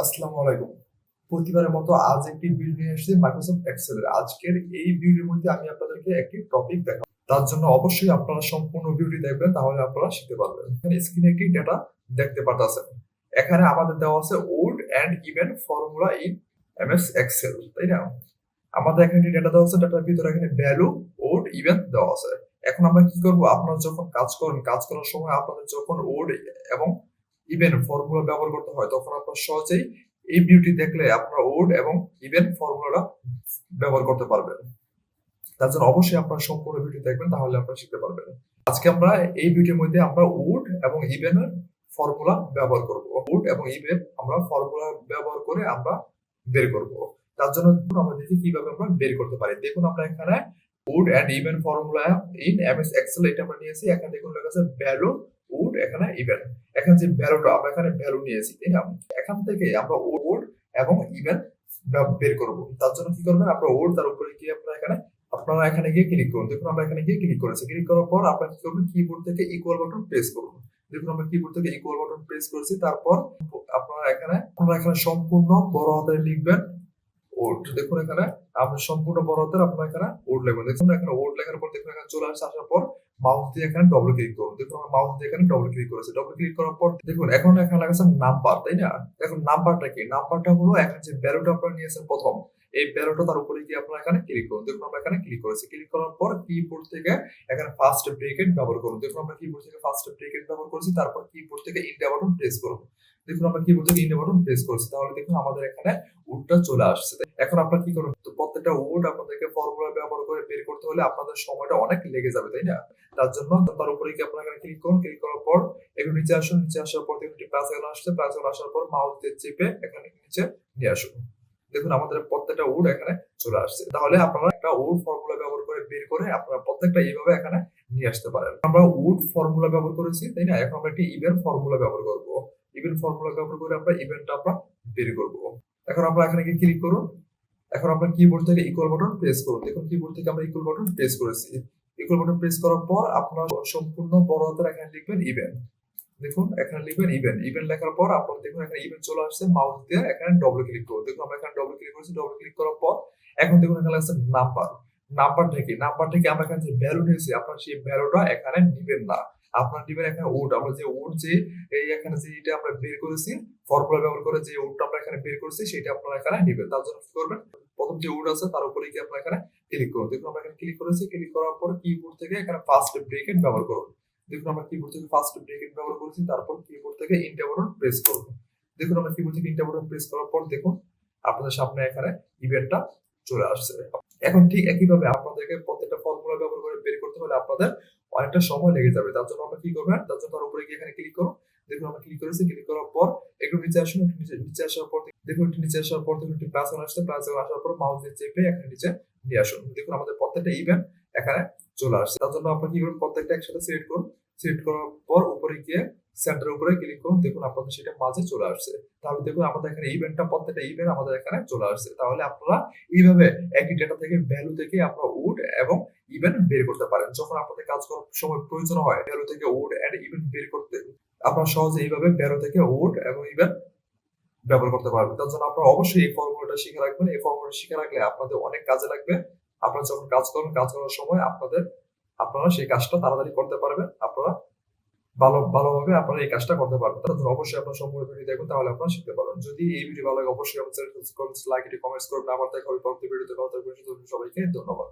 আসসালামু আলাইকুম। প্রতিবারের মতো আজ একটি ভিডিও নিয়ে এসেছি মাইক্রোসফট এক্সেল এর। আজকের এই ভিডিওর মধ্যে আমি আপনাদেরকে একটি টপিক দেখাবো। তার জন্য অবশ্যই আপনারা সম্পূর্ণ ভিডিওটি দেখবেন, তাহলে আপনারা শিখতে পারবেন। এখানে স্ক্রিনে একটি ডেটা দেখতে পাচ্ছেন। এখানে আমাদের দেওয়া আছে odd and even formula in MS Excel, তাই না? আমাদের এখানে একটি ডেটা দেওয়া আছে, ডেটার ভিতরে এখানে ভ্যালু, ওড, ইভেন দেওয়া আছে। এখন আমরা কি করব, আপনারা যখন কাজ করেন, কাজ করার সময় আপনাদের যখন ওড এবং ইভেন ফর্মুলা ব্যবহার করতে হয়, তখন আপনারা সহজেই এই ভিডিওটি দেখলে আপনারা ওড এবং ইভেন ফর্মুলাটা ব্যবহার করতে পারবেন। তার জন্য অবশ্যই আপনারা সম্পূর্ণ ভিডিও দেখবেন, তাহলে আপনারা শিখতে পারবেন। আজকে আমরা এই ভিডিওর মধ্যে আমরা ওড এবং ইভেন এর ফর্মুলা ব্যবহার করব। ওড এবং ইভেন আমরা ফর্মুলা ব্যবহার করে আমরা বের করব। তার জন্য আমরা দেখি কিভাবে আমরা বের করতে পারি। দেখুন, আমরা এখানে odd and even formula in MS Excel এটা আমরা নিয়েছি। এখানে দেখুন লেখা আছে ভ্যালু, ওড, এখানে ইভেন। এখানে যে ভ্যালুটা আমরা এখানে ভ্যালু নিয়েছি, তাই না? এখান থেকে আমরা ওড এবং ইভেন বের করব। তার জন্য কি করবেন, আপনারা ওড তার উপরে গিয়ে আপনারা এখানে গিয়ে ক্লিক করুন। দেখুন, আমরা এখানে গিয়ে ক্লিক করেছি। ক্লিক করার পর আপনারা কি করবেন, কিবোর্ড থেকে ইকুয়াল বাটন প্রেস করুন। দেখুন, আমরা কিবোর্ড থেকে ইকুয়াল বাটন প্রেস করেছি। তারপর আপনারা এখানে সম্পূর্ণ বড় হাতে লিখবেন ওড। দেখুন, এখানে আপনি সম্পূর্ণ বড় হাতের আপনারা এখানে ওড লিখবেন। দেখুন, এখানে ওড লেখার পর দেখুন এখানে চলে আসছে। আসার পর মাউস দিয়ে এখানে ডবল ক্লিক করুন। দেখুন, আমরা মাউস দিয়ে এখানে ডবল ক্লিক করেছি। ডবল ক্লিক করার পর দেখুন এখন এখানে লেখা আছে নাম্বার, তাই না? এখন নাম্বারটা কি? নাম্বারটা হলো এখানে যে ভ্যালুটা আপনারা নিয়েছেন প্রথম, এই ভ্যালুটা তার উপরে গিয়ে আপনারা এখানে ক্লিক করুন। দেখুন, আমরা এখানে ক্লিক করেছি। ক্লিক করার পর কিবোর্ড থেকে এখানে ফার্স্ট ব্রেকেট ব্যবহার করুন। দেখুন, আমরা কিবোর্ড থেকে ফার্স্ট ব্রেকেট ব্যবহার করেছি। তারপর কিবোর্ড থেকে ইন্টার বাটন প্রেস করুন। দেখুন, আমরা কিবোর্ড থেকে ইন্টার বাটন প্রেস করেছি। তাহলে দেখুন আমাদের এখানে উডটা চলে আসছে। এখন আপনারা কি করুন, প্রত্যেকটা উড আপনাদেরকে ফর্মুলা ব্যবহার করে বের করতে হলে আপনাদের সময়টা অনেক লেগে যাবে, তাই না? তার জন্য তার উপরে কি আপনারা এখানে ক্লিক করুন। ক্লিক করার পর একটু নিচে আসুন। নিচে আসার পর দেখুন প্লাস আইকন আসছে। প্লাস আইকন আসার পর মাউস দিয়ে চেপে এখানে নিচে নিয়ে আসুন। দেখুন, আমাদের প্রত্যেকটা উড এখানে চলে আসছে। তাহলে আপনারা একটা উড ফর্মুলা ব্যবহার করে বের করে আপনারা প্রত্যেকটা এইভাবে এখানে নিয়ে আসতে পারেন। আমরা উড ফর্মুলা ব্যবহার করেছি, তাই না? এখন আমরা একটি ইভেন ফর্মুলা ব্যবহার করব। ইভেন ফর্মুলা ব্যবহার করে আমরা ইভেনটা আমরা বের করব। এখন আমরা এখানে গিয়ে ক্লিক করুন। এখন আমরা কিবোর্ড থেকে ইকুয়াল বাটন প্রেস করুন। দেখুন, কিবোর্ড থেকে আমরা ইকুয়াল বাটন প্রেস করেছি। ইকুয়াল বাটন প্রেস করার পর আপনারা সম্পূর্ণ বড় হাতের এখানে লিখবেন ইভেন। দেখুন, এখানে লিখবেন ইভেন। ইভেন লেখার পর আপনারা দেখুন এখানে ইভেন চলে আসছে। মাউস দিয়ে এখানে ডবল ক্লিক করুন। দেখুন, আমরা এখানে ডবল ক্লিক করেছি। ডবল ক্লিক করার পর এখন দেখুন এখানে আছে নাম্বার। নাম্বারটা কি? নাম্বারটা কি? আমরা এখানে যে ভ্যালু নিয়েছি, আপনারা সেই ভ্যালুটা এখানে নিবেন না। আপনারা দিবেন এখানে ওড। আমরা যে ওড যে এই এখানে যে এটা আমরা বের করেছি ফর্মুলা ব্যবহার করে, যে ওডটা আমরা এখানে বের করেছি সেটা আপনারা এখানে নিবেন। তার জন্য কি করবেন, প্রথম যে ওড আছে তার উপরে গিয়ে আপনারা এখানে ক্লিক করুন। দেখুন, আমরা এখানে ক্লিক করেছি। ক্লিক করার পর কিবোর্ড থেকে এখানে ফার্স্ট ব্রেকেট ব্যবহার করুন। দেখুন, আমরা কিবোর্ড থেকে ফার্স্ট ব্রেকেট ব্যবহার করেছি। তারপর কিবোর্ড থেকে ইন্টার বাটন প্রেস করুন। দেখুন, আমরা কিবোর্ড থেকে ইন্টার বাটন প্রেস করার পর দেখুন আপনাদের সামনে এখানে ইভেন্টটা চলে আসছে। এখন ঠিক একইভাবে আপনাদেরকে প্রত্যেকটা ফর্মুলা ব্যবহার করে বের করতে হলে আপনাদের অনেকটা সময় লেগে যাবে। তার জন্য আমরা কি করবেন, তার জন্য তার উপরে গিয়ে এখানে ক্লিক করুন। দেখুন, আমরা ক্লিক করেছি। ক্লিক করার পর একটু নিচে আসুন। একটু নিচে আসার পর দেখুন, একটু নিচে আসার পর দেখুন একটু প্লাস আসছে। প্লাস আসার পর মাউস দিয়ে চেপে এখানে নিচে নিয়ে আসুন। দেখুন, আমাদের প্রত্যেকটা ইভেন্ট এখানে চলে আসছে। তার জন্য আপনারা কি করুন, প্রত্যেকটা একসাথে সিলেক্ট করুন। সিলেক্ট করার পর উপরে গিয়ে সেন্টার উপরে ক্লিক করুন। দেখুন, আপনাদের সেটা মাঝে চলে আসছে। তাহলে দেখুন আমাদের এখানে ইভেন্টটা প্রত্যেকটা ইভেন্ট আমাদের এখানে চলে আসছে। তাহলে আপনারা এইভাবে একই ডেটা থেকে ভ্যালু থেকে আপনারা উড এবং ইভেন্ট বের করতে পারেন। যখন আপনাদের কাজ করার সময় প্রয়োজন হয় ভ্যালু থেকে উড এন্ড ইভেন্ট বের করতে, আপনারা সহজে এইভাবে ভ্যালু থেকে উড এবং ইভেন্ট ব্যবহার করতে পারবেন। তার জন্য আপনারা অবশ্যই এই ফর্মুলাটা শিখে রাখবেন। এই ফর্মুলাটা শিখে রাখলে আপনাদের অনেক কাজে লাগবে। আপনারা যখন কাজ করেন, কাজ করার সময় আপনারা সেই কাজটা তাড়াতাড়ি করতে পারবেন। আপনারা ভালোভাবে আপনারা এই কাজটা করতে পারবেন। তার জন্য অবশ্যই আপনারা সম্পূর্ণ ভিডিও দেখবেন, তাহলে আপনারা শিখতে পারবেন। যদি এই ভিডিও ভালো লাগে অবশ্যই আমার চ্যানেলটি সাবস্ক্রাইব, লাইক, কমেন্টস করবেন। আবার দেখা হবে পরবর্তী ভিডিওতে। ভালো থাকবেন, সবাইকে ধন্যবাদ।